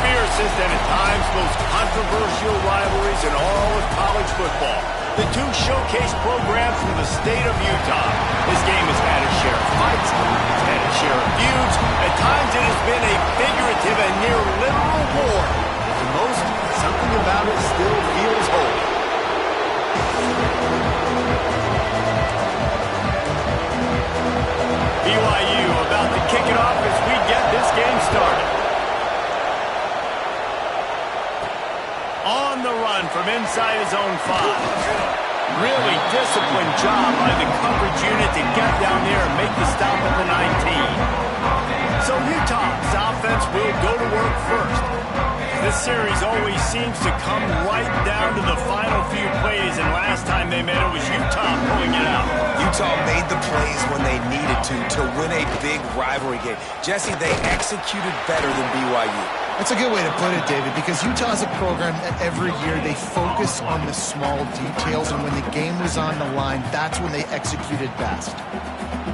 fiercest and at times most controversial rivalries in all of college football. The two showcase programs from the state of Utah. This game has had its share of fights, it's had its share of feuds. At times it has been a figurative and near literal war. But the most, something about it still feels holy. BYU about to kick it off as we get this game started. On the run from inside his own 5. Really disciplined job by the coverage unit to get down there and make the stop at the 19. So Utah's offense will go to work first. This series always seems to come right down to the final few plays, and last time they met, it was Utah pulling it out. Utah made the plays when they needed to win a big rivalry game. Jesse, they executed better than BYU. That's a good way to put it, David, because Utah's a program that every year they focus on the small details, and when the game was on the line, that's when they executed best.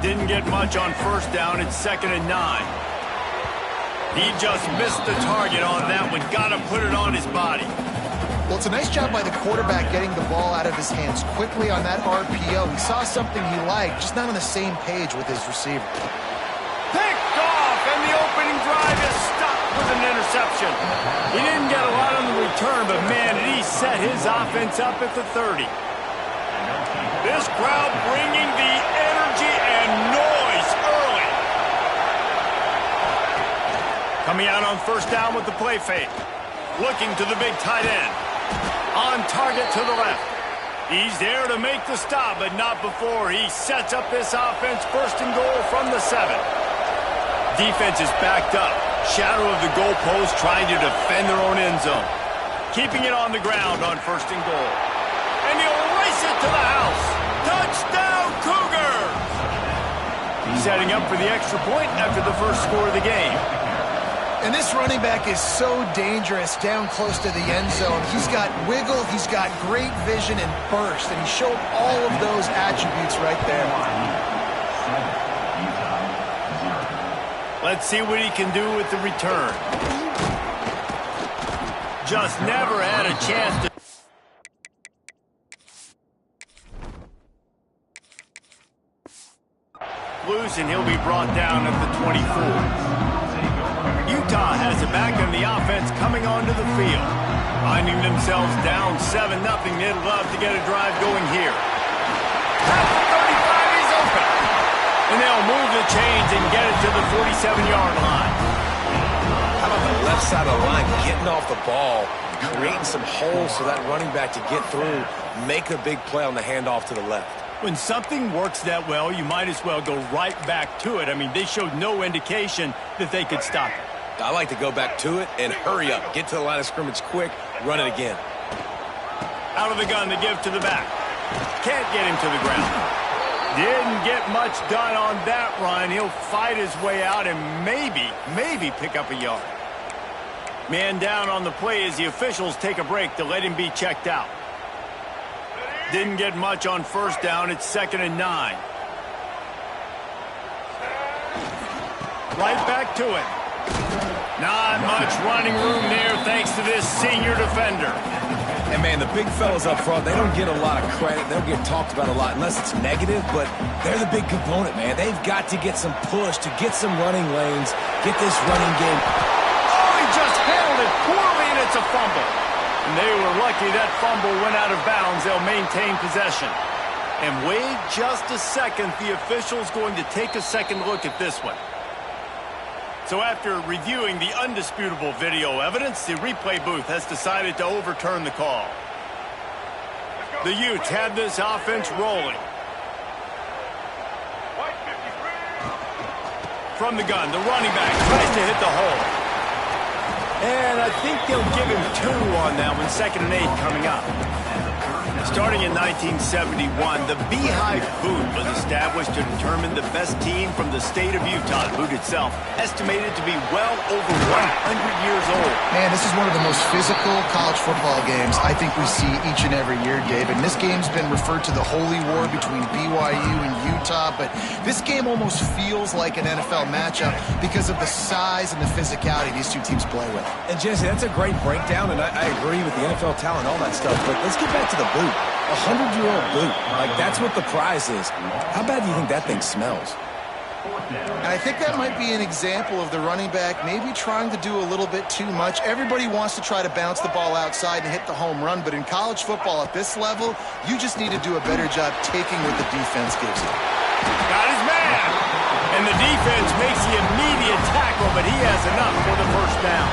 Didn't get much on first down. It's 2nd and 9. He just missed the target on that one. Got to put it on his body. Well, it's a nice job by the quarterback getting the ball out of his hands quickly on that RPO. He saw something he liked, just not on the same page with his receiver. Picked off, and the opening drive is stopped with an interception. He didn't get a lot on the return, but man, did he set his offense up at the 30. This crowd bringing the energy and noise early. Coming out on first down with the play fake. Looking to the big tight end. On target to the left. He's there to make the stop, but not before he sets up this offense. 1st and goal from the 7. Defense is backed up. Shadow of the goalpost trying to defend their own end zone. Keeping it on the ground on 1st and goal. And he'll race it to the house. Touchdown, Cougars! Setting up for the extra point after the first score of the game. And this running back is so dangerous down close to the end zone. He's got wiggle, he's got great vision and burst, and he showed all of those attributes right there. Let's see what he can do with the return. Just never had a chance to... loose, and he'll be brought down at the 24. Utah has it back, and the offense coming onto the field. Finding themselves down 7-0. They'd love to get a drive going here. At the 35, he's open. And they'll move the chains and get it to the 47-yard line. How about the left side of the line getting off the ball, creating some holes for that running back to get through, make a big play on the handoff to the left. When something works that well, you might as well go right back to it. I mean, they showed no indication that they could stop it. I like to go back to it and hurry up. Get to the line of scrimmage quick, run it again. Out of the gun, the give to the back. Can't get him to the ground. Didn't get much done on that run. He'll fight his way out and maybe pick up a yard. Man down on the play as the officials take a break to let him be checked out. Didn't get much on first down. It's 2nd and 9. Right back to it. Not much running room there thanks to this senior defender. And, man, the big fellas up front, they don't get a lot of credit. They don't get talked about a lot unless it's negative, but they're the big component, man. They've got to get some push to get some running lanes, get this running game. Oh, he just handled it poorly, and it's a fumble. And they were lucky that fumble went out of bounds. They'll maintain possession. And wait just a second. The official's going to take a second look at this one. So after reviewing the undisputable video evidence, the replay booth has decided to overturn the call. The Utes had this offense rolling. From the gun, the running back tries to hit the hole. And I think they'll give him 2 on that one. 2nd and 8 coming up. Starting in 1971, the Beehive Boot was established to determine the best team from the state of Utah. The boot itself estimated to be well over 100 years old. Man, this is one of the most physical college football games I think we see each and every year, David. And this game's been referred to the holy war between BYU and Utah, but this game almost feels like an NFL matchup because of the size and the physicality these two teams play with. And Jesse, that's a great breakdown, and I agree with the NFL talent, all that stuff, but let's get back to the boot. 100-year-old boot. Like, that's what the prize is. How bad do you think that thing smells? And I think that might be an example of the running back maybe trying to do a little bit too much. Everybody wants to try to bounce the ball outside and hit the home run, but in college football at this level, you just need to do a better job taking what the defense gives you. Got his man! And the defense makes the immediate tackle, but he has enough for the first down.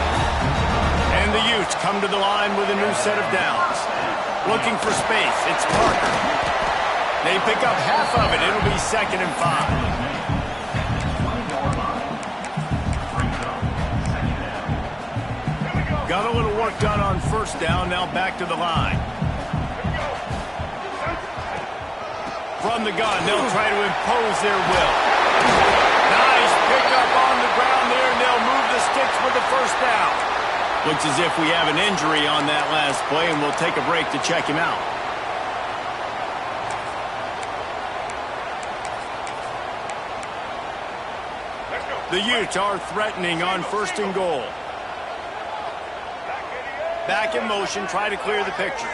And the Utes come to the line with a new set of downs. Looking for space, it's Parker. They pick up half of it. It'll be 2nd and 5. Got a little work done on first down, now back to the line. From the gun, they'll try to impose their will. Nice pickup on the ground there, and they'll move the sticks for the first down. Looks as if we have an injury on that last play, and we'll take a break to check him out. The Utes are threatening on 1st and goal. Back in motion, try to clear the picture.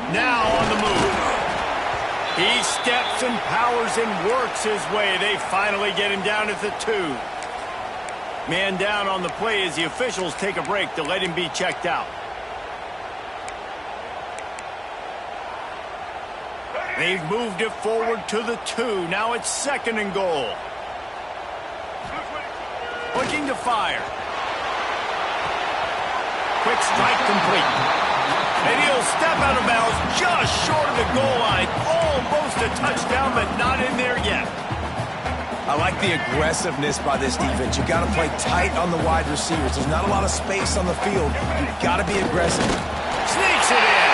Now on the move. He steps and powers and works his way. They finally get him down at the 2. Man down on the play as the officials take a break to let him be checked out. They've moved it forward to the 2. Now it's 2nd and goal. Looking to fire. Quick strike complete. And he'll step out of bounds just short of the goal line. Almost a touchdown, but not in there yet. I like the aggressiveness by this defense. You got to play tight on the wide receivers. There's not a lot of space on the field. You've got to be aggressive. Sneaks it in.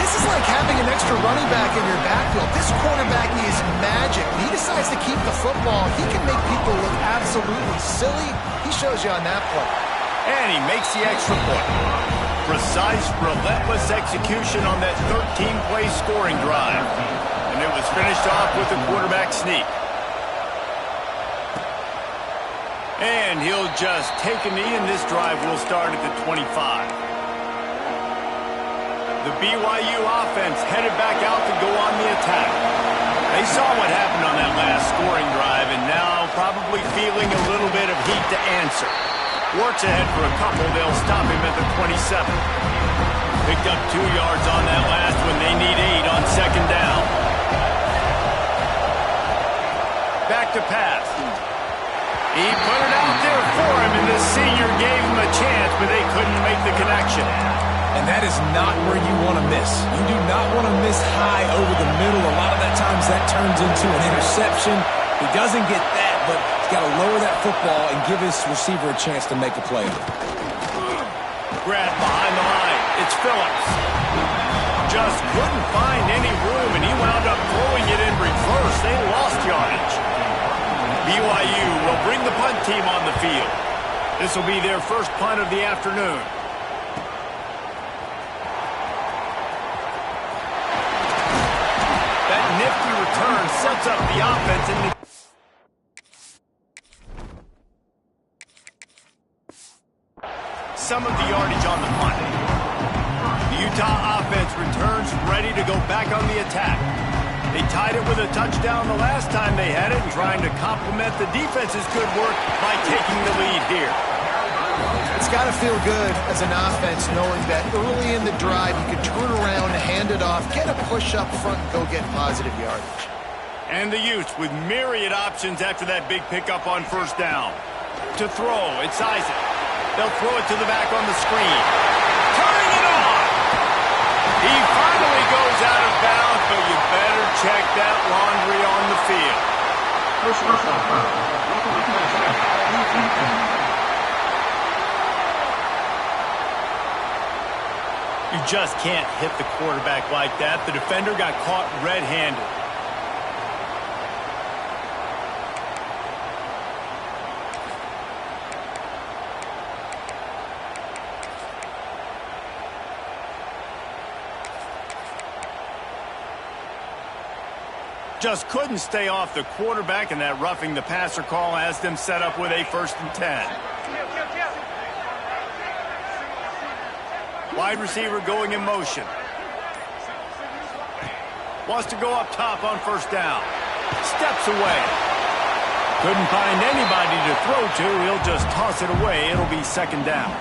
This is like having an extra running back in your backfield. This quarterback is magic. He decides to keep the football. He can make people look absolutely silly. He shows you on that play. And he makes the extra point. Precise, relentless execution on that 13-play scoring drive. And it was finished off with a quarterback sneak. And he'll just take a knee, and this drive will start at the 25. The BYU offense headed back out to go on the attack. They saw what happened on that last scoring drive, and now probably feeling a little bit of heat to answer. Works ahead for a couple. They'll stop him at the 27. Picked up 2 yards on that last one. They need 8 on 2nd down. Back to pass. He put it out there for him, and the senior gave him a chance, but they couldn't make the connection. And that is not where you want to miss. You do not want to miss high over the middle. A lot of that times that turns into an interception. He doesn't get that, but he's got to lower that football and give his receiver a chance to make a play. Grab behind the line. It's Phillips. Just couldn't find any room, and he wound up throwing it in reverse. They lost yardage. BYU will bring the punt team on the field. This will be their first punt of the afternoon. That nifty return sets up the offense in the... Some of the yardage on the punt. The Utah offense returns ready to go back on the attack. They tied it with a touchdown the last time they had it, and trying to complement the defense's good work by taking the lead here. It's got to feel good as an offense knowing that early in the drive you can turn around, hand it off, get a push up front, and go get positive yardage. And the Utes with myriad options after that big pickup on first down. To throw, it's Isaac. They'll throw it to the back on the screen. Turning it on! He finally goes out of bounds, but you better check that laundry on the field. You just can't hit the quarterback like that. The defender got caught red-handed. Just couldn't stay off the quarterback, and that roughing the passer call has them set up with a 1st and 10. Wide receiver going in motion. Wants to go up top on 1st down. Steps away. Couldn't find anybody to throw to. He'll just toss it away. It'll be 2nd down.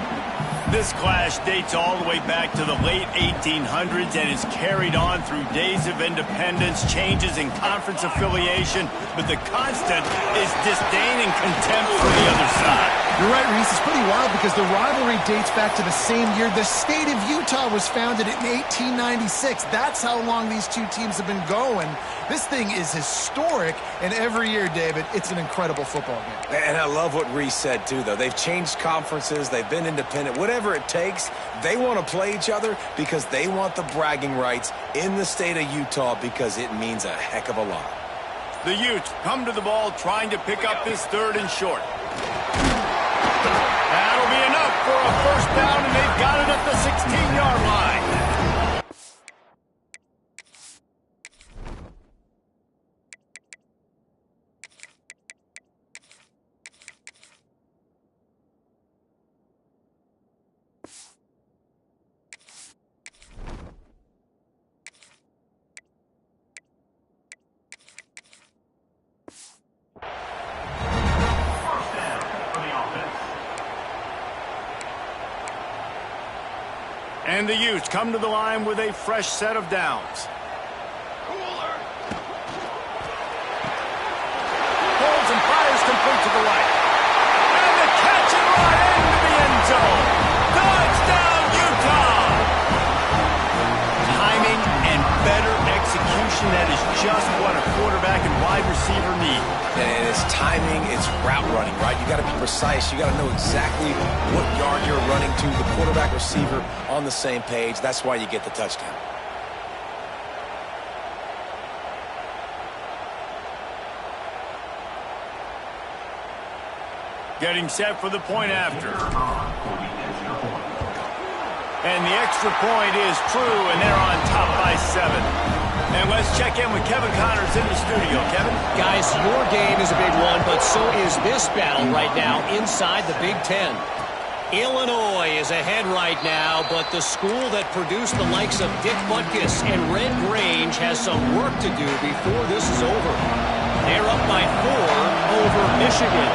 This clash dates all the way back to the late 1800s and is carried on through days of independence, changes in conference affiliation, but the constant is disdain and contempt for the other side. You're right, Reese. It's pretty wild because the rivalry dates back to the same year the state of Utah was founded in 1896. That's how long these two teams have been going. This thing is historic, and every year, David, it's an incredible football game. And I love what Reese said, too, though. They've changed conferences. They've been independent. Whatever it takes, they want to play each other because they want the bragging rights in the state of Utah because it means a heck of a lot. The Utes come to the ball trying to pick up this 3rd and short. That'll be enough for a 1st down, and they've got it at the 16-yard line. And the Utes come to the line with a fresh set of downs. Holds and fires complete to the right. And the catch and run into the end zone. Touchdown, Utah! Timing and better execution, that is just what a quarterback and wide receiver need. And it's timing, it's route running, right? You got to be precise. You got to know exactly what yard you're running to. The quarterback receiver on the same page. That's why you get the touchdown. Getting set for the point after. And the extra point is true, and they're on top by 7. And let's check in with Kevin Connors in the studio. Kevin? Guys, your game is a big one, but so is this battle right now inside the Big Ten. Illinois is ahead right now, but the school that produced the likes of Dick Butkus and Red Grange has some work to do before this is over. They're up by 4 over Michigan.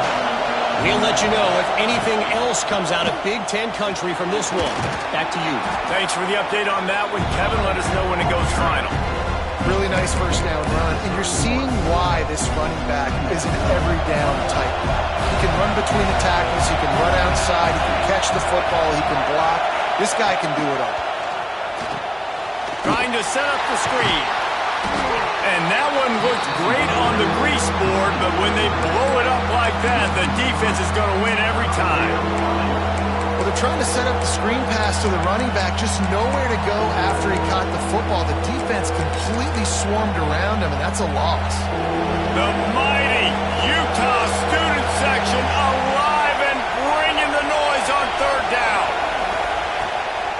We'll let you know if anything else comes out of Big Ten country from this one. Back to you. Thanks for the update on that one, Kevin. Let us know when it goes final. Really nice 1st down run, and you're seeing why this running back is an every down type. He can run between the tackles, he can run outside, he can catch the football, he can block. This guy can do it all. Trying to set up the screen. And that one looked great on the grease board, but when they blow it up like that, the defense is going to win every time. Well, they're trying to set up the screen pass to the running back, just nowhere to go after he caught the football. The defense completely swarmed around him, and that's a loss. The mighty Utah student section alive and bringing the noise on 3rd down.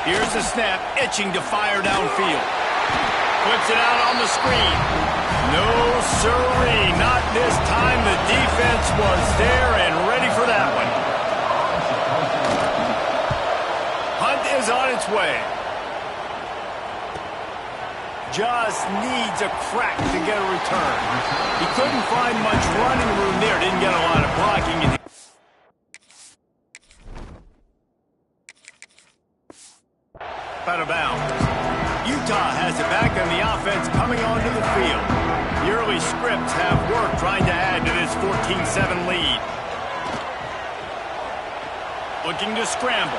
Here's the snap, itching to fire downfield. Flips it out on the screen. No sirree, not this time. The defense was there and ready for that one. Hunt is on its way. Just needs a crack to get a return. He couldn't find much running room there. Didn't get a lot of blocking. Out of bounds. Utah has it back, and the offense coming onto the field. The early scripts have worked trying to add to this 14-7 lead. Looking to scramble.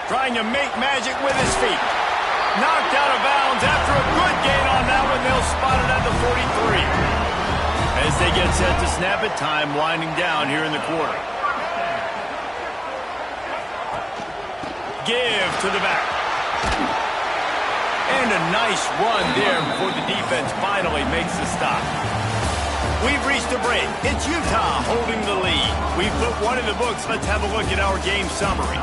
Trying to make magic with his feet. Knocked out of bounds after a good gain on that one. They'll spot it at the 43. As they get set to snap it, time winding down here in the quarter. give to the back. And a nice run there before the defense finally makes the stop. We've reached a break. It's Utah holding the lead. We've put one in the books. Let's have a look at our game summary.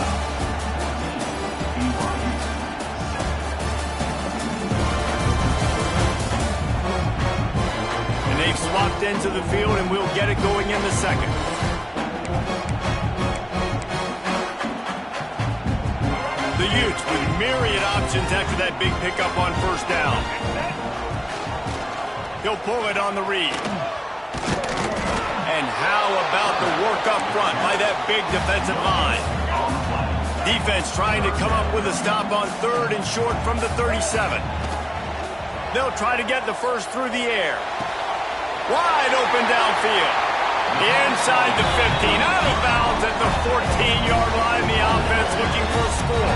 And they've swapped into the field, and we'll get it going in the second. The Utes with myriad options after that big pickup on first down. He'll pull it on the read. And how about the work up front by that big defensive line? Defense trying to come up with a stop on third and short from the 37. They'll try to get the first through the air. Wide open downfield. Inside the 15, out of bounds at the 14-yard line. The offense looking for a score.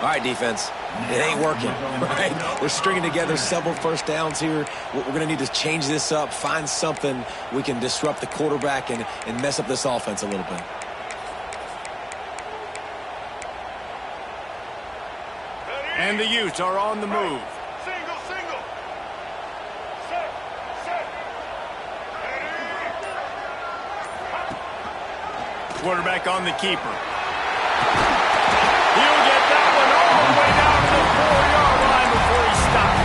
All right, defense. It ain't working, right? We're stringing together several first downs here. We're going to need to change this up, find something we can disrupt the quarterback and mess up this offense a little bit. And the Utes are on the move. Quarterback on the keeper. He'll get that one all the way down to the 4-yard line before he stops.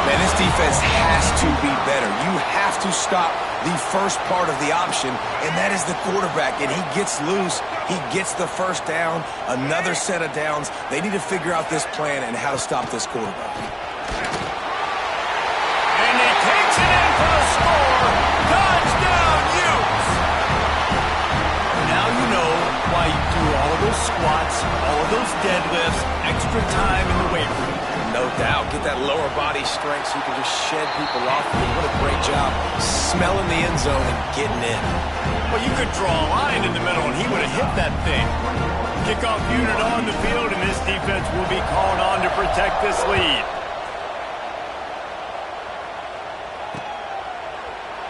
Man, this defense has to be better. You have to stop the first part of the option, and that is the quarterback. And he gets loose. He gets the first down, another set of downs. They need to figure out this plan and how to stop this quarterback. And he takes it in for a score. Touchdown, Utes! Now you know why you do all of those squats, all of those deadlifts, extra time in the weight room. No doubt. Get that lower body strength so you can just shed people off. What a great job smelling the end zone and getting in. Well, you could draw a line in the middle, and he would have hit that thing. Kickoff unit on the field, and this defense will be called on to protect this lead.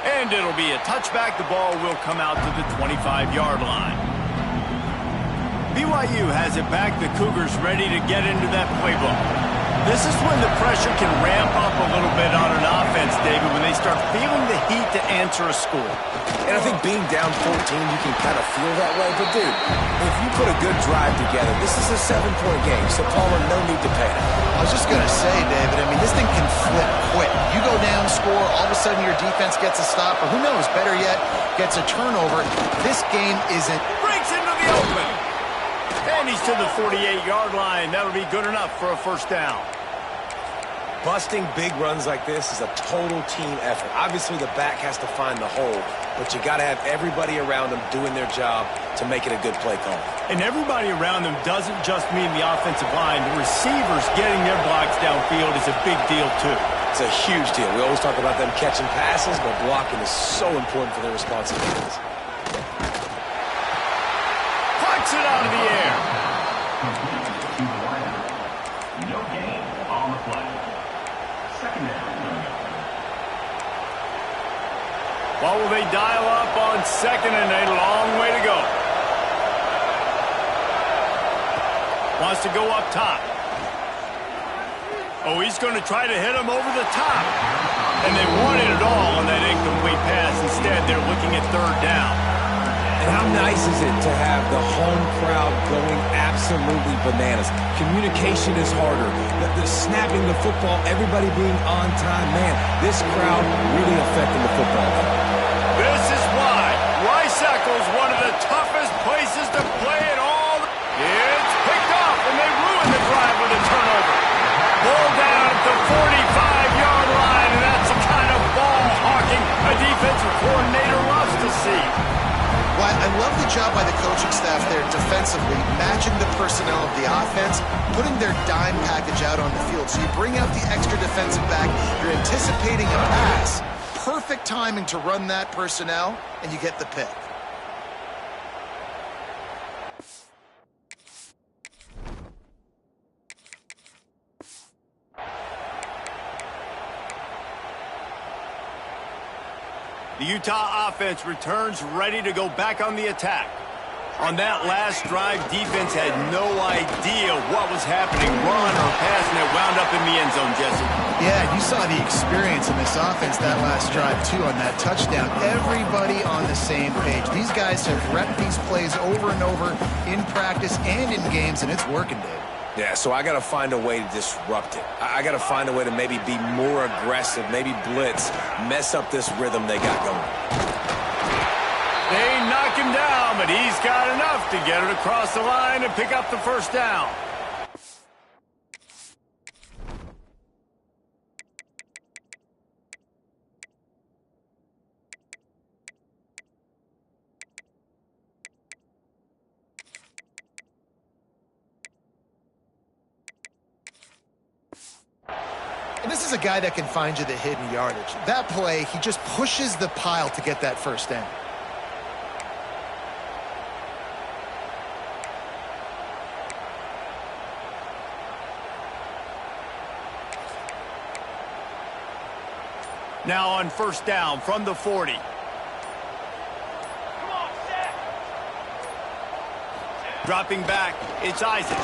And it'll be a touchback. The ball will come out to the 25-yard line. BYU has it back. The Cougars ready to get into that playbook. This is when the pressure can ramp up a little bit on an offense, David, when they start feeling the heat to answer a score. And I think being down 14, you can kind of feel that way. But, dude, if you put a good drive together, this is a 7-point game, so Palmer, no need to panic. I was just going to say, David, I mean, this thing can flip quick. You go down, score, all of a sudden your defense gets a stop, or who knows, better yet, gets a turnover. This game isn't... Breaks into the open. And he's to the 48-yard line. That'll be good enough for a first down. Busting big runs like this is a total team effort. Obviously, the back has to find the hole, but you got to have everybody around them doing their job to make it a good play call. And everybody around them doesn't just mean the offensive line. The receivers getting their blocks downfield is a big deal, too. It's a huge deal. We always talk about them catching passes, but blocking is so important for their responsibilities. Plucks it out of the air. No gain on the play. What will they dial up on second and a long way to go? Wants to go up top. Oh, he's going to try to hit him over the top. And they wanted it all on that incomplete pass. Instead, they're looking at third down. And how nice is it to have the home crowd going absolutely bananas? Communication is harder. The snapping the football, everybody being on time. Man, this crowd really affecting the football game. This is why Rice-Eccles one of the toughest places to play at all. It's picked off, and they ruin the drive with a turnover. Ball down at the 45-yard line, and that's the kind of ball hawking a defensive coordinator loves to see. Well, I love the job by the coaching staff there defensively, matching the personnel of the offense, putting their dime package out on the field. So you bring out the extra defensive back, you're anticipating a pass. Perfect timing to run that personnel, and you get the pick. The Utah offense returns ready to go back on the attack. On that last drive, defense had no idea what was happening, run or pass, and it wound up in the end zone, Jesse. Yeah, you saw the experience in this offense that last drive, too, on that touchdown. Everybody on the same page. These guys have repped these plays over and over in practice and in games, and it's working, Dave. Yeah, so I got to find a way to disrupt it. I got to find a way to maybe be more aggressive, maybe blitz, mess up this rhythm they got going. They knock him down, but he's got enough to get it across the line and pick up the first down. And this is a guy that can find you the hidden yardage. That play, he just pushes the pile to get that first down. Now on first down from the 40. Dropping back, it's Isaac.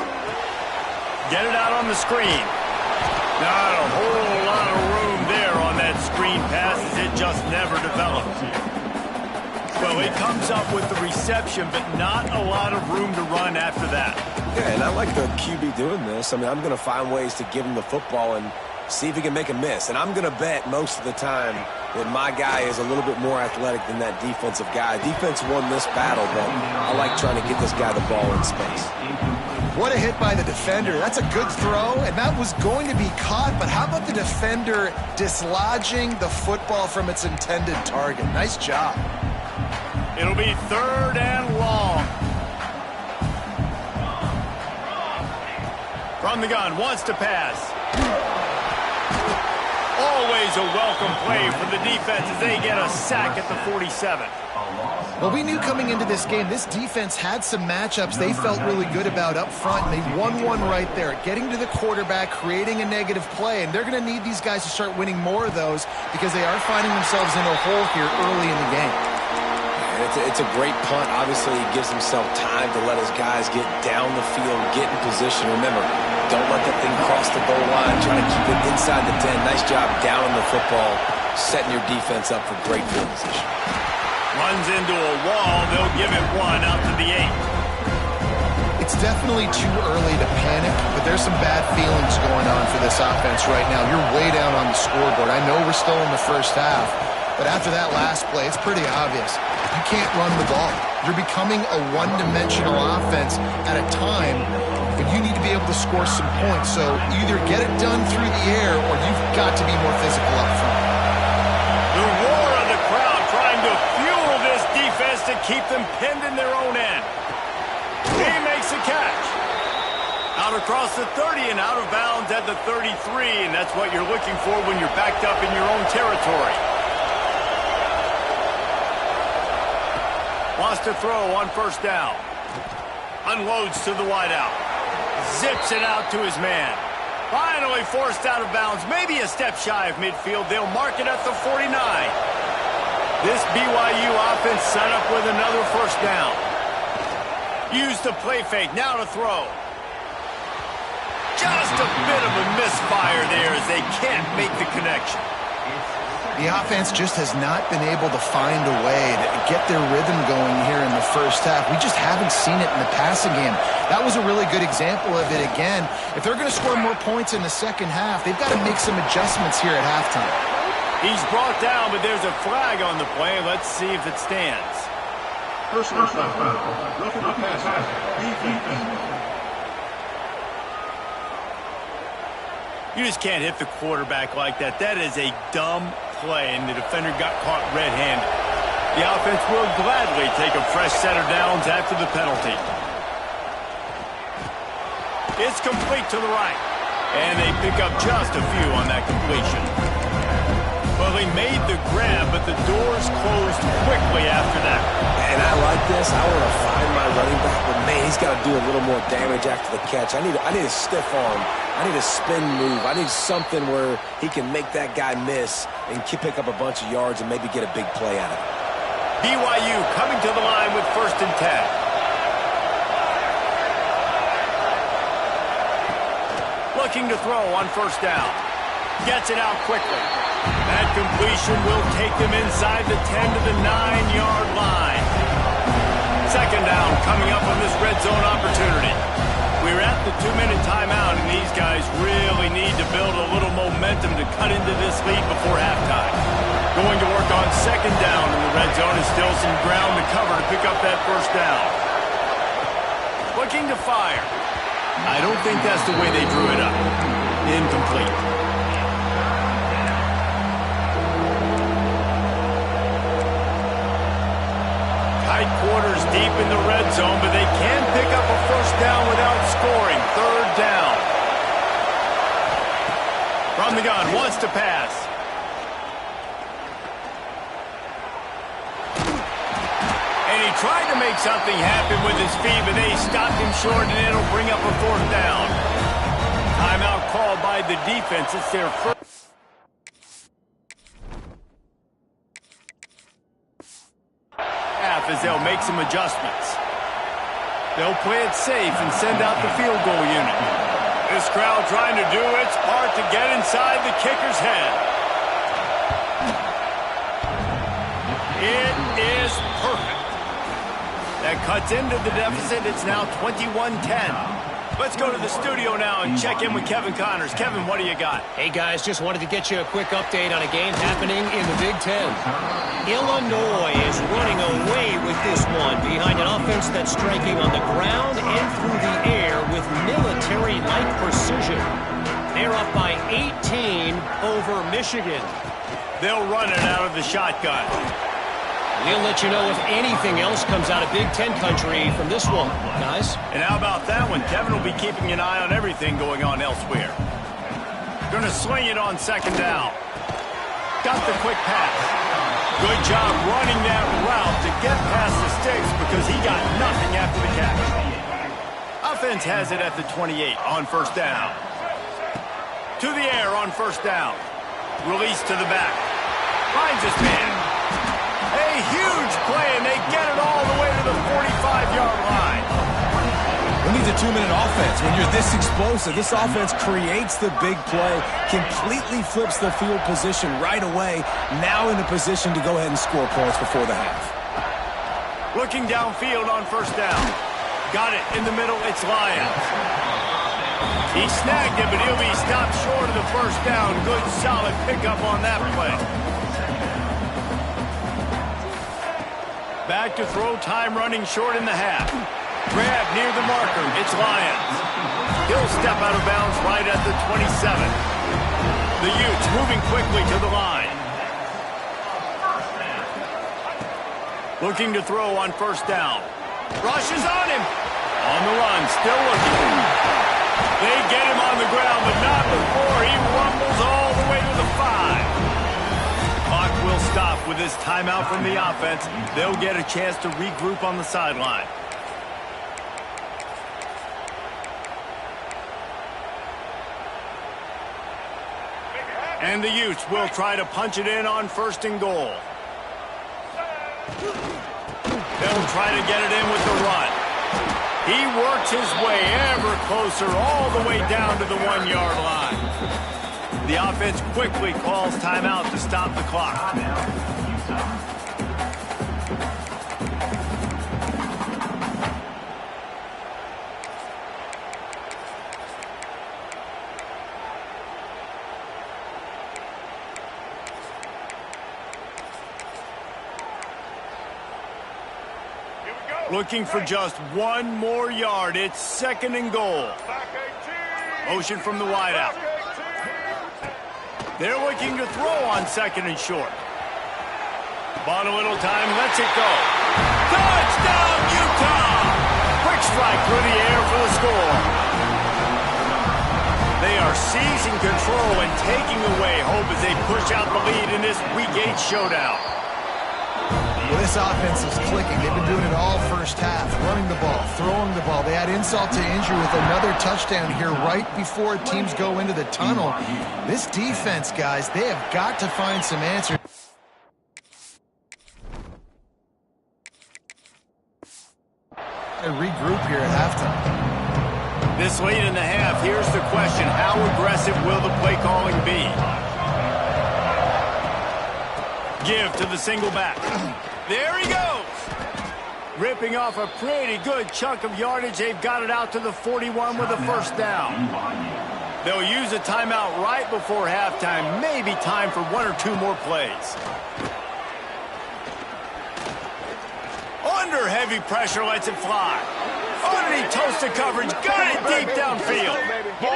Get it out on the screen. Not a whole lot of room there on that screen pass as it just never developed. Well, he comes up with the reception, but not a lot of room to run after that. Yeah, and I like the QB doing this. I mean, I'm going to find ways to give him the football and see if he can make a miss. And I'm going to bet most of the time that my guy is a little bit more athletic than that defensive guy. Defense won this battle, but I like trying to get this guy the ball in space. What a hit by the defender. That's a good throw, and that was going to be caught, but how about the defender dislodging the football from its intended target? Nice job. It'll be third and long. From the gun, wants to pass. Always a welcome play for the defense as they get a sack at the 47. Well, we knew coming into this game, this defense had some matchups they felt really good about up front, and they won one right there, getting to the quarterback, creating a negative play, and they're going to need these guys to start winning more of those because they are finding themselves in a hole here early in the game. It's a great punt. Obviously, he gives himself time to let his guys get down the field, get in position. Remember, don't let that thing cross the goal line. Try to keep it inside the 10. Nice job down on the football, setting your defense up for great field position. Runs into a wall. They'll give it one out to the 8. It's definitely too early to panic, but there's some bad feelings going on for this offense right now. You're way down on the scoreboard. I know we're still in the first half, but after that last play, it's pretty obvious. You can't run the ball. You're becoming a one-dimensional offense at a time when you need to be able to score some points. So either get it done through the air or you've got to be more physical up front. The roar of the crowd trying to fuel this defense to keep them pinned in their own end. He makes a catch. Out across the 30 and out of bounds at the 33, and that's what you're looking for when you're backed up in your own territory. Wants to throw on first down. Unloads to the wideout. Zips it out to his man. Finally forced out of bounds. Maybe a step shy of midfield. They'll mark it at the 49. This BYU offense set up with another first down. Use the play fake. Now to throw. Just a bit of a misfire there as they can't make the connection. The offense just has not been able to find a way to get their rhythm going here in the first half. We just haven't seen it in the passing game. That was a really good example of it again. If they're going to score more points in the second half, they've got to make some adjustments here at halftime. He's brought down, but there's a flag on the play. Let's see if it stands. Personal foul. Roughing the passer. Defense. You just can't hit the quarterback like that. That is a dumb play, and the defender got caught red-handed. The offense will gladly take a fresh set of downs after the penalty. It's complete to the right, and they pick up just a few on that completion. Well, he made the grab, but the doors closed quickly after that. And I like this. I want to find my running back, but man, he's got to do a little more damage after the catch. I need a stiff arm. I need a spin move. I need something where he can make that guy miss and pick up a bunch of yards and maybe get a big play out of it. BYU coming to the line with 1st and 10. Looking to throw on first down. Gets it out quickly. That completion will take them inside the 10 to the 9-yard line. Second down coming up on this red zone opportunity. We're at the 2-minute timeout, and these guys really need to build a little momentum to cut into this lead before halftime. Going to work on second down in the red zone is still some ground to cover to pick up that first down. Looking to fire. I don't think that's the way they drew it up. Incomplete. Tight quarters deep in the red zone, but they can pick up a first down without scoring. Third down. From the gun, wants to pass. And he tried to make something happen with his feet, but they stopped him short, and it'll bring up a fourth down. Timeout called by the defense. It's their first. As they'll make some adjustments. They'll play it safe and send out the field goal unit. This crowd trying to do its part to get inside the kicker's head. It is perfect. That cuts into the deficit. It's now 21-10. Let's go to the studio now and check in with Kevin Connors. Kevin, what do you got? Hey, guys, just wanted to get you a quick update on a game happening in the Big Ten. Illinois is running away with this one behind an offense that's striking on the ground and through the air with military-like precision. They're up by 18 over Michigan. They'll run it out of the shotgun. We'll let you know if anything else comes out of Big Ten country from this one, guys. And how about that one? Kevin will be keeping an eye on everything going on elsewhere. Going to swing it on second down. Got the quick pass. Good job running that route to get past the sticks because he got nothing after the catch. Offense has it at the 28 on first down. To the air on first down. Release to the back. Finds his man. A huge play, and they get it all the way to the 45-yard line. We need a 2-minute offense. When you're this explosive, this offense creates the big play, completely flips the field position right away, now in a position to go ahead and score points before the half. Looking downfield on first down. Got it in the middle. It's Lyons. He snagged it, but he'll be stopped short of the first down. Good, solid pickup on that play. Back to throw, time running short in the half. Grab near the marker. It's Lyons. He'll step out of bounds right at the 27. The Utes moving quickly to the line. Looking to throw on first down. Rush is on him. On the run, still looking. They get him on the ground, but not before he rumbles all the way to the 5. Clock will stop with this timeout from the offense. They'll get a chance to regroup on the sideline. And the Utes will try to punch it in on first and goal. They'll try to get it in with the run. He works his way ever closer all the way down to the 1-yard line. The offense quickly calls timeout to stop the clock. Looking for just one more yard. It's second and goal. Motion from the wideout. They're looking to throw on second and short. Bought a little time, lets it go. Touchdown, Utah! Quick strike through the air for the score. They are seizing control and taking away hope as they push out the lead in this Week 8 showdown. Well, this offense is clicking. They've been doing it all first half, running the ball, throwing the ball. They add insult to injury with another touchdown here right before teams go into the tunnel. This defense, guys, they have got to find some answers. And regroup here at halftime. This late in the half, here's the question. How aggressive will the play calling be? Give to the single back. There he goes. Ripping off a pretty good chunk of yardage. They've got it out to the 41 with a first down. They'll use a timeout right before halftime. Maybe time for one or two more plays. Under heavy pressure, lets it fly. Underneath toasted coverage, got it deep downfield.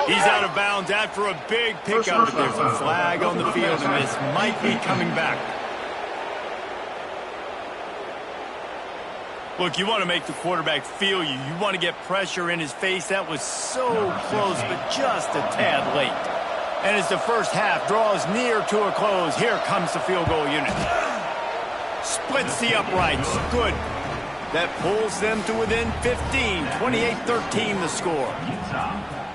He's out of bounds after a big pickup, but there's a flag on the field, and this might be coming back. Look, you want to make the quarterback feel you. You want to get pressure in his face. That was so close, but just a tad late. And as the first half draws near to a close, here comes the field goal unit. Splits the uprights. Good. That pulls them to within 15. 28-13 the score.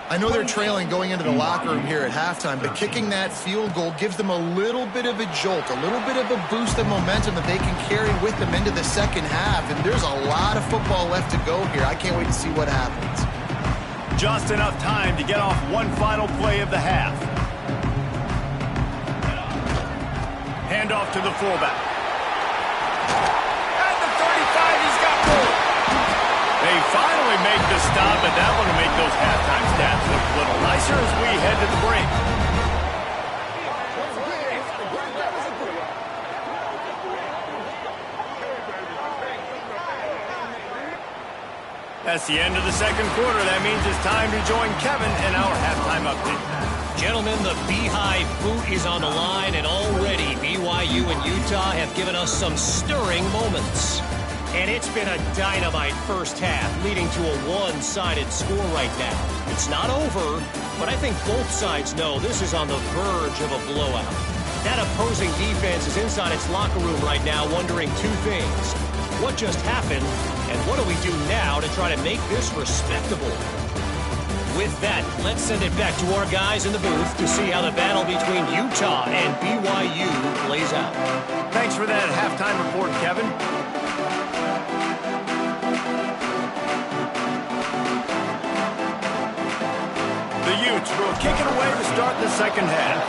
I know they're trailing going into the locker room here at halftime, but kicking that field goal gives them a little bit of a jolt, a little bit of a boost of momentum that they can carry with them into the second half. And there's a lot of football left to go here. I can't wait to see what happens. Just enough time to get off one final play of the half. Handoff to the fullback. At the 35, he's got more. They finally make the stop, but that one will make those halftime stats look a little nicer as we head to the break. That's the end of the second quarter. That means it's time to join Kevin in our halftime update. Gentlemen, the Beehive boot is on the line, and already BYU and Utah have given us some stirring moments. And it's been a dynamite first half, leading to a one-sided score right now. It's not over, but I think both sides know this is on the verge of a blowout. That opposing defense is inside its locker room right now wondering two things. What just happened, and what do we do now to try to make this respectable? With that, let's send it back to our guys in the booth to see how the battle between Utah and BYU plays out. Thanks for that halftime report, Kevin. The Utes will kick it away to start the second half.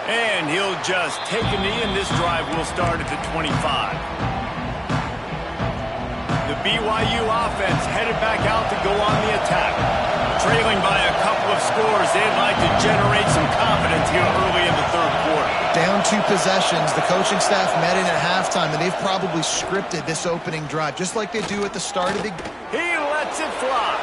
And he'll just take a knee, and this drive will start at the 25. The BYU offense headed back out to go on the attack. Trailing by a couple of scores, they'd like to generate some confidence here early in the third quarter. Down 2 possessions, the coaching staff met in at halftime, and they've probably scripted this opening drive, just like they do at the start of the... He lets it fly.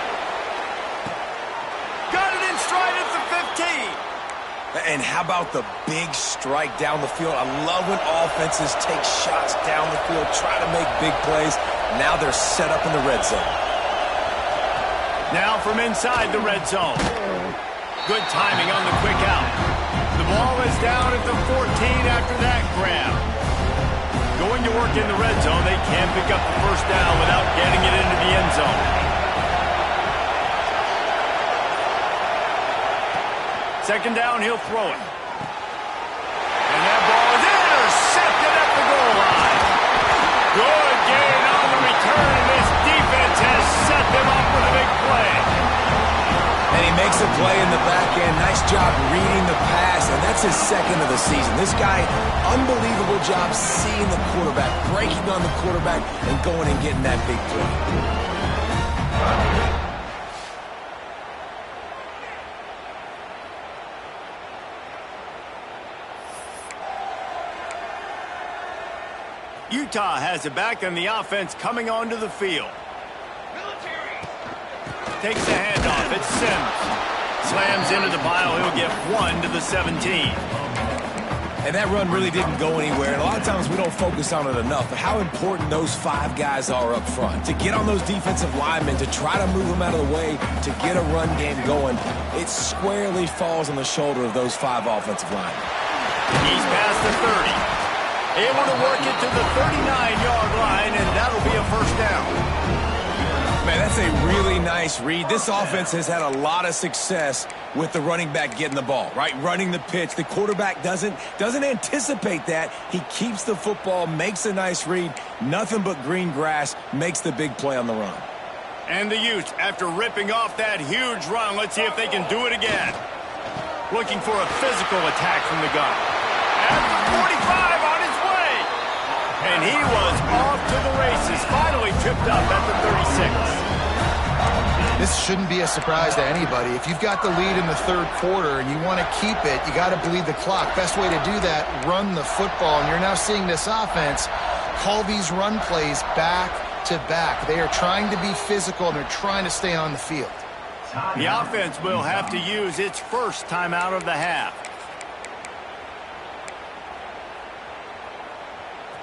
Got it in stride at the 15. And how about the big strike down the field? I love when offenses take shots down the field, try to make big plays. Now they're set up in the red zone. Now from inside the red zone. Good timing on the quick out. The ball is down at the 14 after that grab. Going to work in the red zone, they can't pick up the first down without getting it into the end zone. Second down, he'll throw it. And that ball is intercepted at the goal line. Good gain on the return, and this defense has set them up with a big play. And he makes a play in the back end. Nice job reading the pass, and that's his second of the season. This guy, unbelievable job seeing the quarterback, breaking on the quarterback, and going and getting that big play. Utah has it back, and the offense coming onto the field. Takes the handoff. It's Sims. Slams into the pile. He'll get 1 to the 17. And that run really didn't go anywhere. And a lot of times we don't focus on it enough. But how important those 5 guys are up front. To get on those defensive linemen, to try to move them out of the way, to get a run game going, it squarely falls on the shoulder of those 5 offensive linemen. He's past the 30. Able to work it to the 39-yard line, and that'll be a first down. Man, that's a really nice read. This offense has had a lot of success with the running back getting the ball, right? Running the pitch. The quarterback doesn't anticipate that. He keeps the football, makes a nice read. Nothing but green grass, makes the big play on the run. And the Utes, after ripping off that huge run, let's see if they can do it again. Looking for a physical attack from the gun. At 45 on his way. And he was off to the races. Finally tripped up at the 36. This shouldn't be a surprise to anybody. If you've got the lead in the third quarter and you want to keep it, you got to bleed the clock. Best way to do that, run the football. And you're now seeing this offense call these run plays back to back. They are trying to be physical, and they're trying to stay on the field. The offense will have to use its first timeout of the half.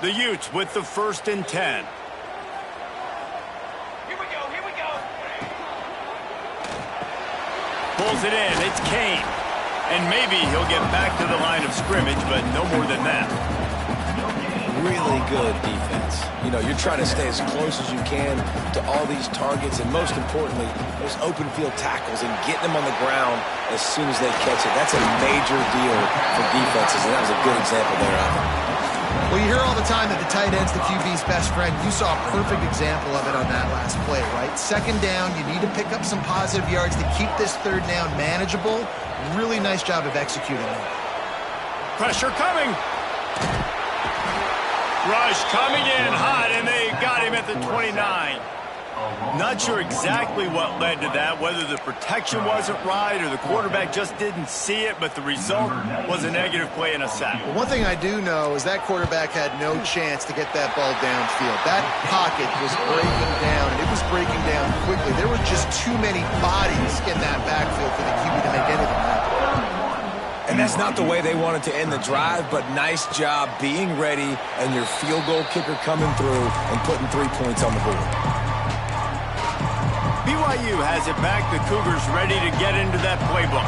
The Utes with the 1st and 10. Here we go. Pulls it in. It's Kane. And maybe he'll get back to the line of scrimmage, but no more than that. Really good defense. You know, you're trying to stay as close as you can to all these targets, and most importantly, those open field tackles and getting them on the ground as soon as they catch it. That's a major deal for defenses, and that was a good example there of it. Well, you hear all the time that the tight end's the QB's best friend. You saw a perfect example of it on that last play, right? Second down, you need to pick up some positive yards to keep this third down manageable. Really nice job of executing that. Pressure coming. Rush coming in hot, and they got him at the 29. Not sure exactly what led to that, whether the protection wasn't right or the quarterback just didn't see it, but the result was a negative play and a sack. Well, one thing I do know is that quarterback had no chance to get that ball downfield. That pocket was breaking down, and it was breaking down quickly. There were just too many bodies in that backfield for the QB to make anything happen. And that's not the way they wanted to end the drive, but nice job being ready and your field goal kicker coming through and putting 3 points on the board. BYU has it back. The Cougars ready to get into that playbook.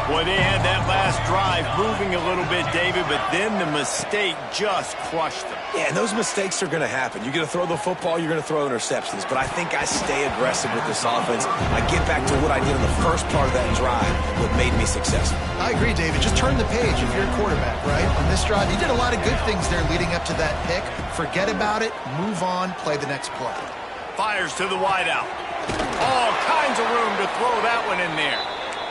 Boy, they had that last drive moving a little bit, David, but then the mistake just crushed them. Yeah, and those mistakes are going to happen. You're going to throw the football, you're going to throw interceptions, but I think I stay aggressive with this offense. I get back to what I did in the first part of that drive, what made me successful. I agree, David. Just turn the page if you're a quarterback, right? On this drive, you did a lot of good things there leading up to that pick. Forget about it, move on, play the next play. Fires to the wideout. All kinds of room to throw that one in there.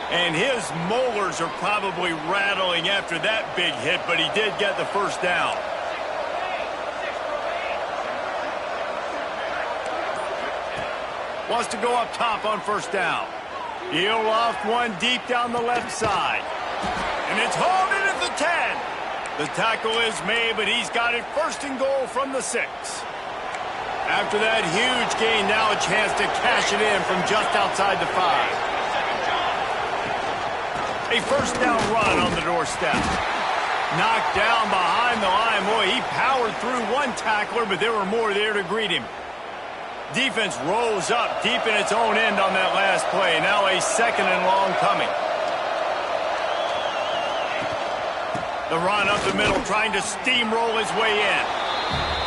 And his molars are probably rattling after that big hit, but he did get the first down. Wants to go up top on first down. He'll loft one deep down the left side. And it's hauled in at the 10. The tackle is made, but he's got it 1st and goal from the 6. After that huge gain, now a chance to cash it in from just outside the 5. A first down run on the doorstep. Knocked down behind the line. Boy, he powered through one tackler, but there were more there to greet him. Defense rolls up deep in its own end on that last play. Now a 2nd and long coming. The run up the middle, trying to steamroll his way in.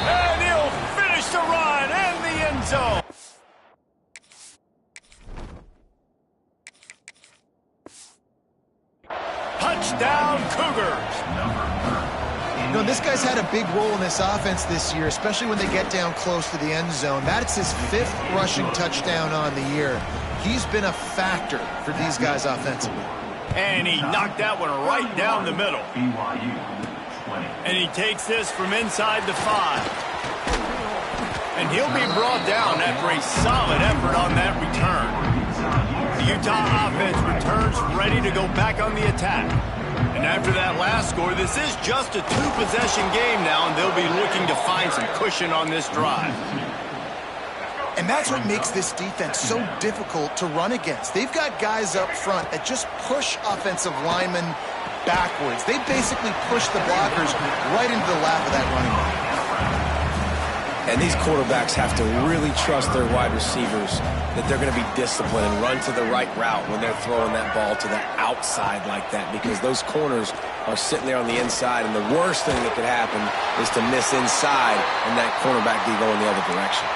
And he'll finish the run in the end zone. Touchdown, Cougars. You know, this guy's had a big role in this offense this year, especially when they get down close to the end zone. That's his 5th rushing touchdown on the year. He's been a factor for these guys offensively. And he knocked that one right down the middle. And he takes this from inside the 5. And he'll be brought down after a solid effort on that return. The Utah offense returns ready to go back on the attack. And after that last score, this is just a 2-possession game now, and they'll be looking to find some cushion on this drive. And that's what makes this defense so difficult to run against. They've got guys up front that just push offensive linemen backwards. They basically push the blockers right into the lap of that running back. And these quarterbacks have to really trust their wide receivers that they're going to be disciplined and run to the right route when they're throwing that ball to the outside like that, because those corners are sitting there on the inside, and the worst thing that could happen is to miss inside and that cornerback be going the other direction.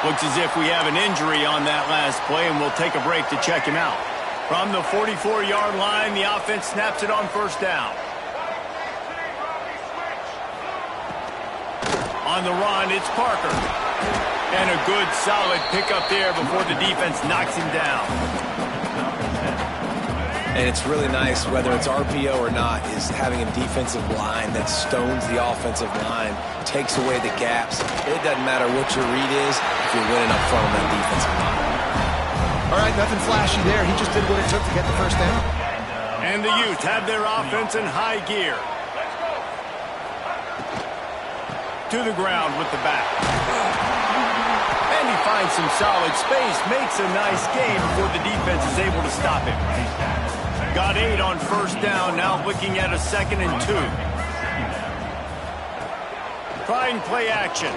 Looks as if we have an injury on that last play, and we'll take a break to check him out. From the 44-yard line, the offense snaps it on first down. On the run, it's Parker. And a good, solid pickup there before the defense knocks him down. And it's really nice, whether it's RPO or not, is having a defensive line that stones the offensive line, takes away the gaps. It doesn't matter what your read is if you're winning up front on that defensive line. All right, nothing flashy there. He just did what it took to get the first down. And the Utes have their offense in high gear. To the ground with the back. And he finds some solid space, makes a nice gain before the defense is able to stop him. Got 8 on first down, now looking at a 2nd and 2. Trying play action.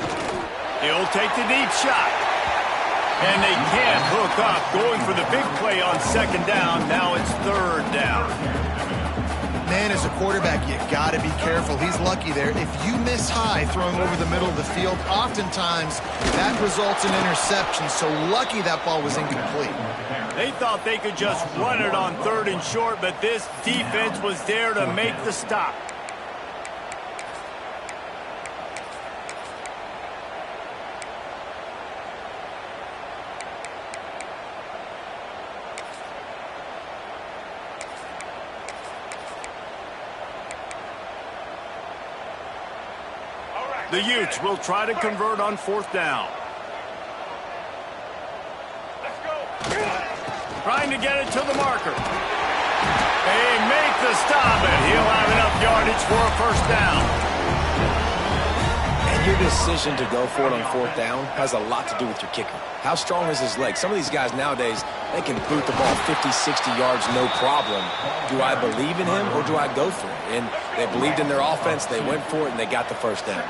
He'll take the deep shot. And they can't hook up, going for the big play on 2nd down. Now it's 3rd down. Man, as a quarterback, you got to be careful. He's lucky there. If you miss high throwing over the middle of the field, oftentimes that results in interception. So lucky that ball was incomplete. They thought they could just run it on 3rd and short, but this defense was there to make the stop. The Utes will try to convert on 4th down. Trying to get it to the marker. They make the stop, and he'll have enough yardage for a 1st down. And your decision to go for it on 4th down has a lot to do with your kicker. How strong is his leg? Some of these guys nowadays, they can boot the ball 50, 60 yards, no problem. Do I believe in him or do I go for it? And they believed in their offense, they went for it, and they got the 1st down.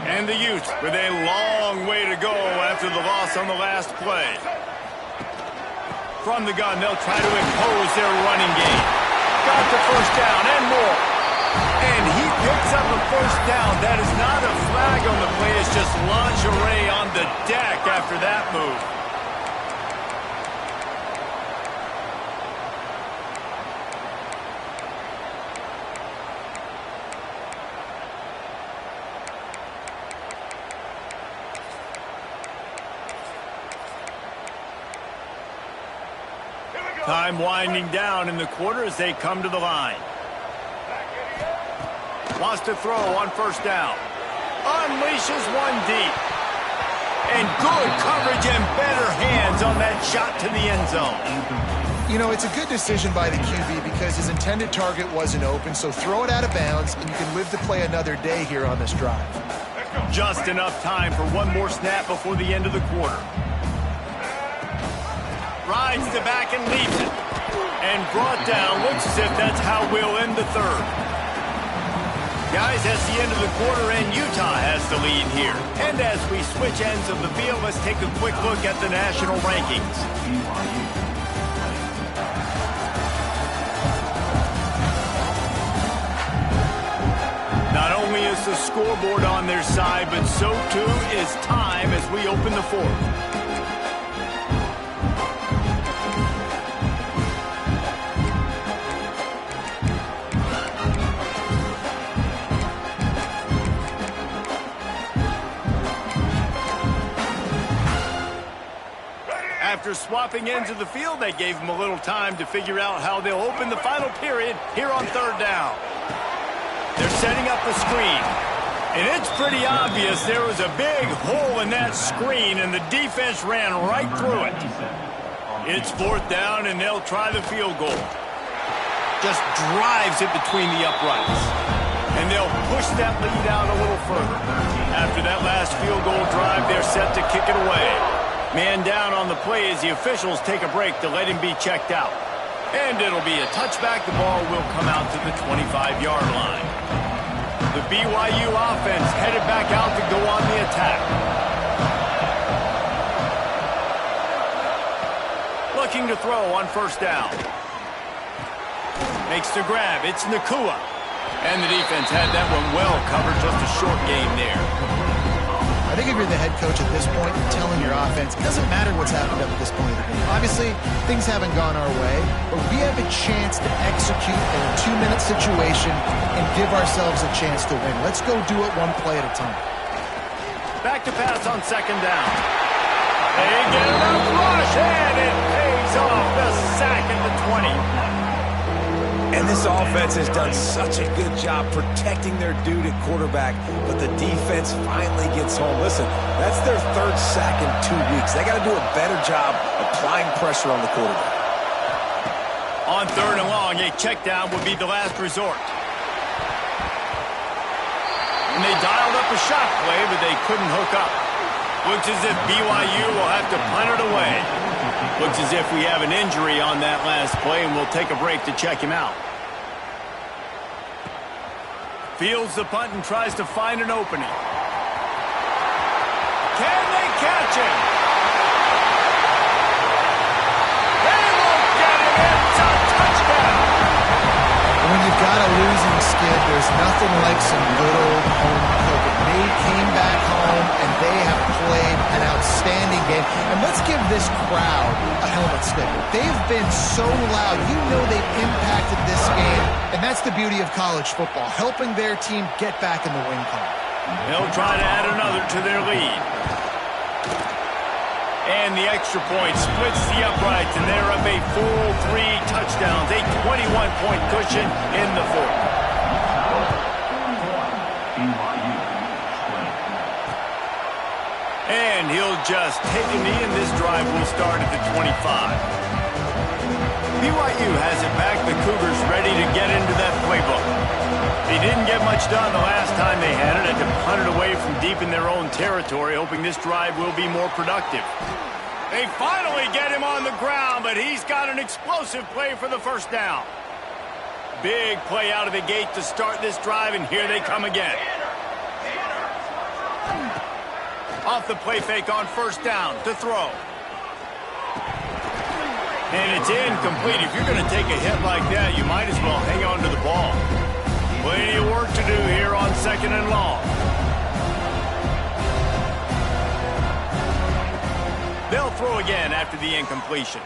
And the Utes with a long way to go after the loss on the last play. From the gun, they'll try to impose their running game. Got the 1st down and more. And he picks up a 1st down. That is not a flag on the play. It's just lingerie on the deck after that move. Time winding down in the quarter as they come to the line. Wants to throw on 1st down. Unleashes one deep. And good coverage and better hands on that shot to the end zone. You know, it's a good decision by the QB because his intended target wasn't open, so throw it out of bounds, and you can live to play another day here on this drive. Just enough time for one more snap before the end of the quarter. Rides the back and leaves it. And brought down. Looks as if that's how we'll end the 3rd. Guys, that's the end of the quarter, and Utah has the lead here. And as we switch ends of the field, let's take a quick look at the national rankings. Not only is the scoreboard on their side, but so too is time as we open the 4th. After swapping ends of the field, they gave them a little time to figure out how they'll open the final period here on 3rd down. They're setting up the screen. And it's pretty obvious there was a big hole in that screen, and the defense ran right through it. It's 4th down, and they'll try the field goal. Just drives it between the uprights. And they'll push that lead out a little further. After that last field goal drive, they're set to kick it away. Man down on the play as the officials take a break to let him be checked out. And it'll be a touchback. The ball will come out to the 25-yard line. The BYU offense headed back out to go on the attack. Looking to throw on 1st down. Makes the grab. It's Nacua. And the defense had that one well covered. Just a short game there. I think if you're the head coach at this point, you're telling your offense, it doesn't matter what's happened up at this point of the game. Obviously, things haven't gone our way, but we have a chance to execute in a 2-minute situation and give ourselves a chance to win. Let's go do it one play at a time. Back to pass on second down. They get enough rush, and it pays off the sack at the 20. And this offense has done such a good job protecting their dude at quarterback, but the defense finally gets home. Listen, that's their 3rd sack in 2 weeks. They got to do a better job applying pressure on the quarterback. On 3rd and long, a check down would be the last resort. And they dialed up a shot play, but they couldn't hook up. Looks as if BYU will have to punt it away. Looks as if we have an injury on that last play, and we'll take a break to check him out. Fields the punt and tries to find an opening. Can they catch him? They won't get him. It's a touchdown. When you've got a losing skid, there's nothing like some good old home cooking. They came back home, and they have played an outstanding game. And let's give this crowd a helmet slip. They've been so loud. You know they've impacted this game, and that's the beauty of college football, helping their team get back in the win column. They'll try to add another to their lead. And the extra point splits the uprights, and they're up a full 3 touchdowns, a 21-point cushion in the 4th. And he'll just take a knee, and this drive will start at the 25. BYU has it back. The Cougars ready to get into that playbook. They didn't get much done the last time they had it. Had to punt it away from deep in their own territory, hoping this drive will be more productive. They finally get him on the ground, but he's got an explosive play for the first down. Big play out of the gate to start this drive, and here they come again. Off the play fake on first down to throw. And it's incomplete. If you're going to take a hit like that, you might as well hang on to the ball. Plenty of work to do here on 2nd and long. They'll throw again after the incompletion.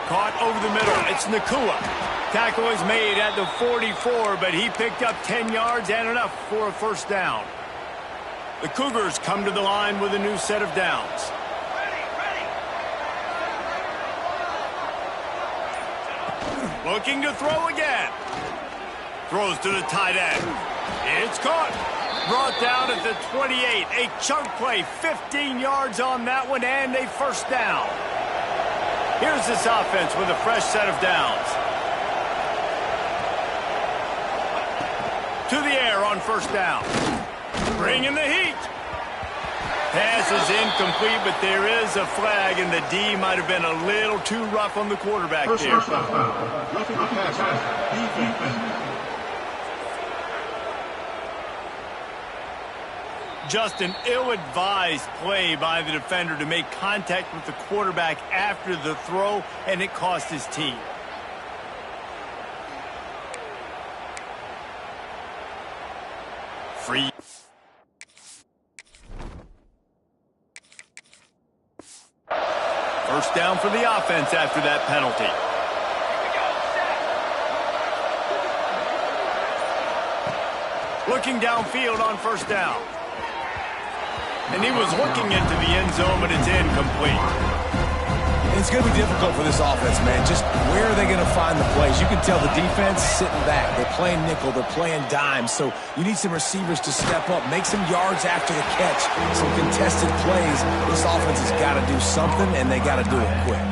Caught over the middle. It's Nacua. Tackle is made at the 44, but he picked up 10 yards and enough for a first down. The Cougars come to the line with a new set of downs. Looking to throw again. Throws to the tight end. It's caught. Brought down at the 28. A chunk play, 15 yards on that one, and a first down. Here's this offense with a fresh set of downs. To the air on first down. Bringing the heat. Pass is incomplete, but there is a flag, and the D might have been a little too rough on the quarterback there. Just an ill-advised play by the defender to make contact with the quarterback after the throw, and it cost his team. Free. First down for the offense after that penalty. Looking downfield on first down. And he was looking into the end zone, but it's incomplete. It's going to be difficult for this offense, man. Just where are they going to find the plays? You can tell the defense sitting back. They're playing nickel. They're playing dime. So you need some receivers to step up, make some yards after the catch, some contested plays. This offense has got to do something, and they got to do it quick.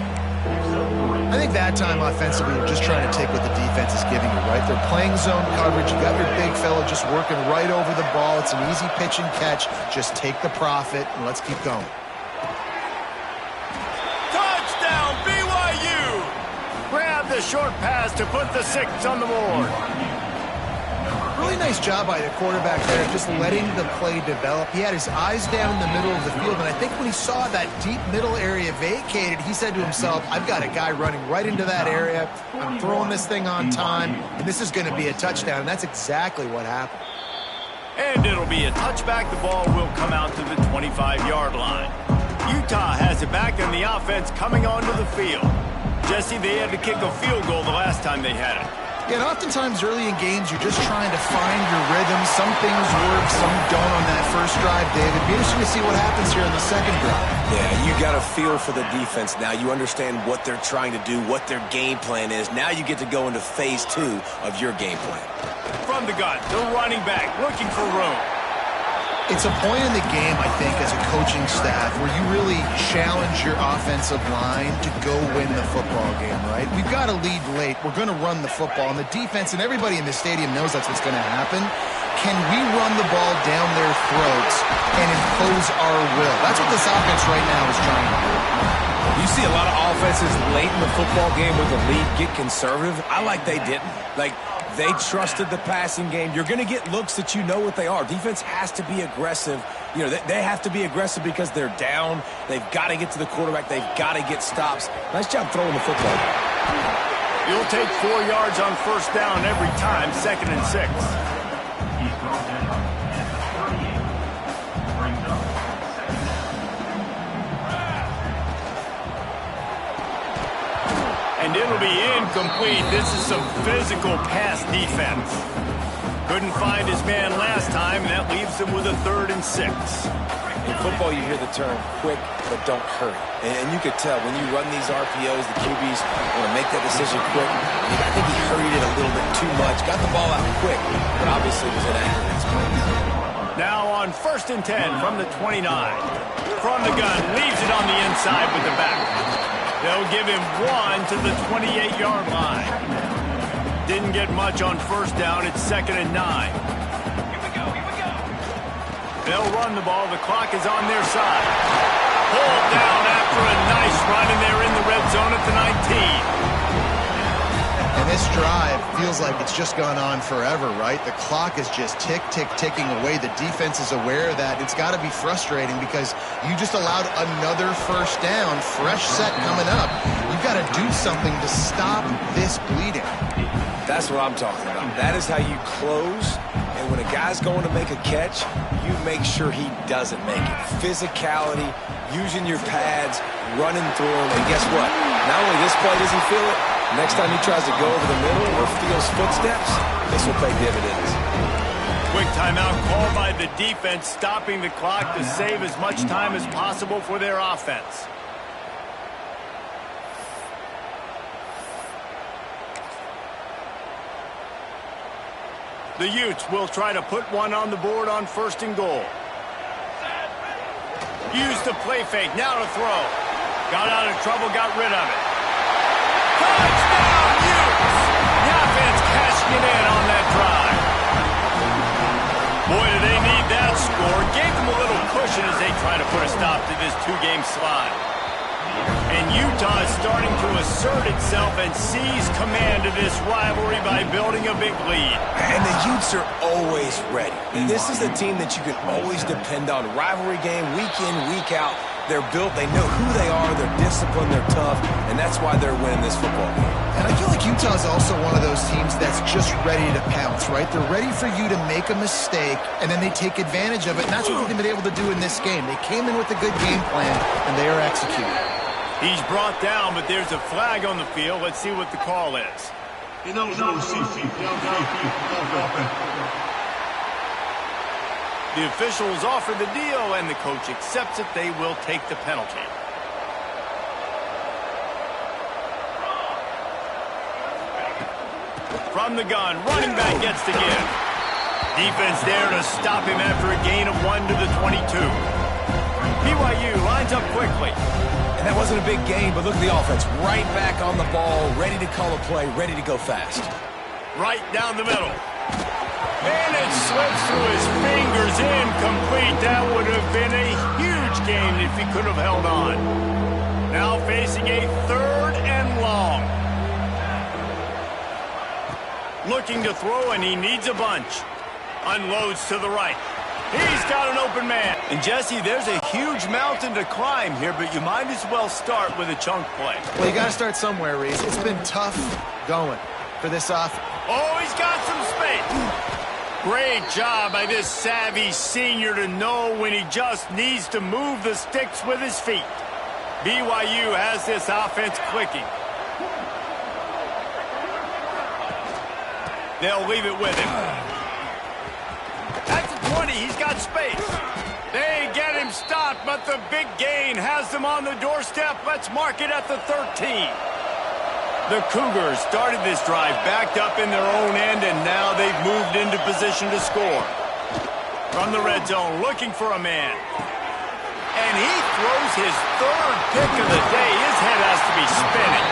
I think that time offensively, you're just trying to take what the defense is giving you, right? They're playing zone coverage. You got your big fella just working right over the ball. It's an easy pitch and catch. Just take the profit, and let's keep going. Touchdown, BYU! Grab the short pass to put the 6 on the board. Really nice job by the quarterback there, just letting the play develop. He had his eyes down in the middle of the field, and I think when he saw that deep middle area vacated, he said to himself, I've got a guy running right into that area. I'm throwing this thing on time, and this is going to be a touchdown, and that's exactly what happened. And it'll be a touchback. The ball will come out to the 25-yard line. Utah has it back, and the offense coming onto the field. Jesse, they had to kick a field goal the last time they had it. Yeah, and oftentimes early in games, you're just trying to find your rhythm. Some things work, some don't on that first drive, David. Be interesting to see what happens here on the second drive. Yeah, you got a feel for the defense now. You understand what they're trying to do, what their game plan is. Now you get to go into phase 2 of your game plan. From the gun, the running back looking for room. It's a point in the game, I think, as a coaching staff where you really challenge your offensive line to go win the football game, right? We've got to lead late. We're going to run the football. And the defense and everybody in the stadium knows that's what's going to happen. Can we run the ball down their throats and impose our will? That's what this offense right now is trying to do. You see a lot of offenses late in the football game with the lead get conservative. I like they didn't. Like, they trusted the passing game. You're going to get looks that you know what they are. Defense has to be aggressive. You know, they have to be aggressive because they're down. They've got to get to the quarterback. They've got to get stops. Nice job throwing the football. You'll take 4 yards on first down every time, 2nd and 6. And it'll be incomplete. This is some physical pass defense. Couldn't find his man last time, and that leaves him with a 3rd and 6. In football, you hear the term quick, but don't hurry. And you could tell when you run these RPOs, the QBs want to make that decision quick. I think he hurried it a little bit too much. Got the ball out quick, but obviously was inaccurate in his play. Now on 1st and 10 from the 29. From the gun, leaves it on the inside with the back. They'll give him 1 to the 28-yard line. Didn't get much on first down. It's 2nd and 9. Here we go. They'll run the ball. The clock is on their side. Pulled down after a nice run, and they're in the red zone at the 19. And this drive feels like it's just gone on forever, right? The clock is just ticking away. The defense is aware of that. It's got to be frustrating because you just allowed another first down, fresh set coming up. You've got to do something to stop this bleeding. That's what I'm talking about. That is how you close. And when a guy's going to make a catch, you make sure he doesn't make it. Physicality, using your pads, running through him. And guess what? Not only this play does he feel it, next time he tries to go over the middle or feels footsteps, this will pay dividends. Quick timeout called by the defense, stopping the clock to save as much time as possible for their offense. The Utes will try to put one on the board on 1st and goal. Use the play fake, now to throw. Got out of trouble, got rid of it. Touchdown, Utes! The offense cashing it in on that drive. Boy, do they need that score. Gave them a little cushion as they try to put a stop to this 2-game slide. And Utah is starting to assert itself and seize command of this rivalry by building a big lead. And the Utes are always ready. This is the team that you can always depend on. Rivalry game, week in, week out. They're built, they know who they are, they're disciplined, they're tough, and that's why they're winning this football game. And I feel like Utah is also one of those teams that's just ready to pounce, right? They're ready for you to make a mistake, and then they take advantage of it, and that's what they've been able to do in this game. They came in with a good game plan, and they are executing. He's brought down, but there's a flag on the field. Let's see what the call is. The officials offer the deal, and the coach accepts it. They will take the penalty. From the gun, running back gets the give. Defense there to stop him after a gain of 1 to the 22. BYU lines up quickly. And that wasn't a big gain, but look at the offense. Right back on the ball, ready to call a play, ready to go fast. Right down the middle. And it slips through his fingers, incomplete. That would have been a huge gain if he could have held on. Now facing a 3rd and long. Looking to throw, and he needs a bunch. Unloads to the right. He's got an open man. And Jesse, there's a huge mountain to climb here, but you might as well start with a chunk play. Well, you got to start somewhere, Reese. It's been tough going for this offense. Oh, he's got some space. Great job by this savvy senior to know when he just needs to move the sticks with his feet. BYU has this offense clicking. They'll leave it with him. At the 20, he's got space. They get him stopped, but the big gain has them on the doorstep. Let's mark it at the 13. The Cougars started this drive backed up in their own end, and now they've moved into position to score. From the red zone, looking for a man. And he throws his third pick of the day. His head has to be spinning.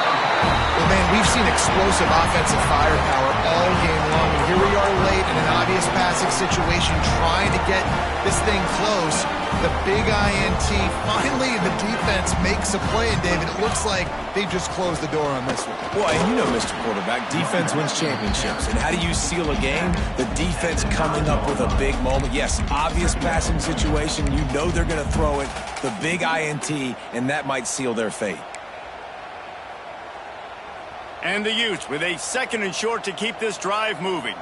Well, man, we've seen explosive offensive firepower all game long, and here we are late in an obvious passing situation trying to get this thing close. The big INT, finally the defense makes a play, and David, it looks like they just closed the door on this one. Boy, and you know, Mr. Quarterback, defense wins championships. And how do you seal a game? The defense coming up with a big moment. Yes, obvious passing situation. You know they're going to throw it. The big INT, and that might seal their fate. And the Utes with a 2nd and short to keep this drive moving.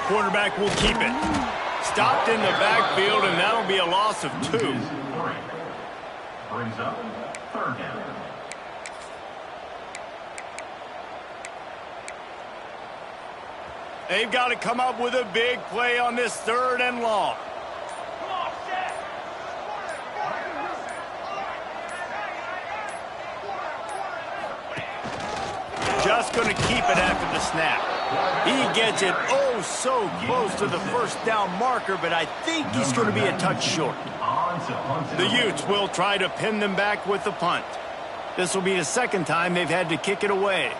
Quarterback will keep it. Stopped in the backfield, and that'll be a loss of 2. Brings up 3rd down. They've got to come up with a big play on this 3rd and long. Just going to keep it after the snap. He gets it oh so close to the first down marker, but I think he's going to be a touch short. The Utes will try to pin them back with the punt. This will be the 2nd time they've had to kick it away.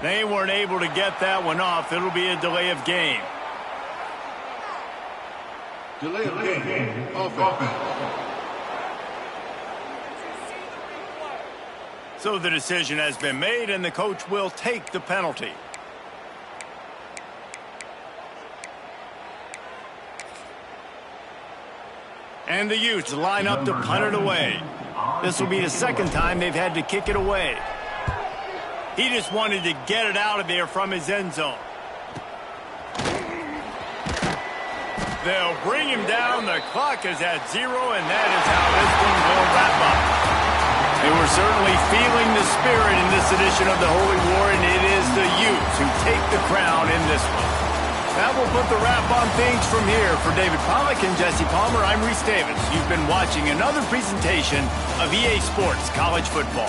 They weren't able to get that one off. It'll be a delay of game. Delay of game. Offense. So the decision has been made, and the coach will take the penalty. And the Utes line up to punt it away. This will be the 2nd time they've had to kick it away. He just wanted to get it out of there from his end zone. They'll bring him down. The clock is at 0, and that is how this one will wrap up. They were certainly feeling the spirit in this edition of the Holy War, and it is the Utes who take the crown in this one. That will put the wrap on things from here. For David Pollack and Jesse Palmer, I'm Reese Davis. You've been watching another presentation of EA Sports College Football.